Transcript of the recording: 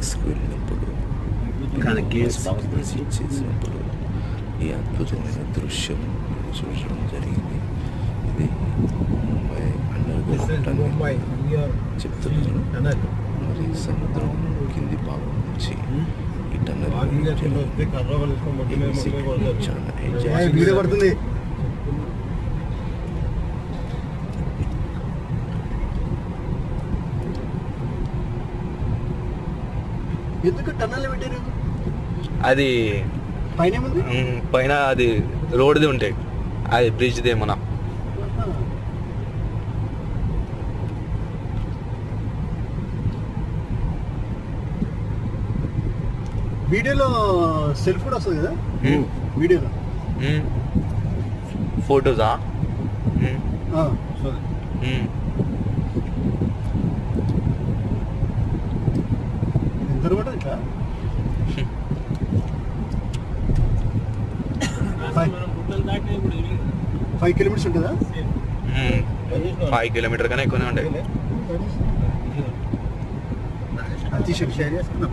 పిక్స్కి వెళ్ళినప్పుడు విజిట్ చేసినప్పుడు ఈ అద్భుతమైన దృశ్యం చూడడం జరిగింది. ఇది ముంబై అండర్గ్రౌండ్ టన్నెల్ చెప్తున్నారు. మరి సముద్రం కింది భాగం నుంచి ఈ టన్నెల్ చాలా ఎంజాయ్ పడుతుంది. ఎందుకు టన్నెల్ పెట్టారు? అది పైన అది రోడ్ది ఉంటాయి, అది బ్రిడ్జ్ది ఏమన్నా. వీడియోలో సెల్ఫ్ కూడా వస్తుంది కదా వీడియోలో. ఫోటోసా? ఎంత కూడా ఇట్లా 5 కిలోమీటర్స్ ఉంటుందా? 5 కిలోమీటర్ కన్నా ఎక్కువనే ఉంటాయి. అది షేర్ చేసుకున్నాం.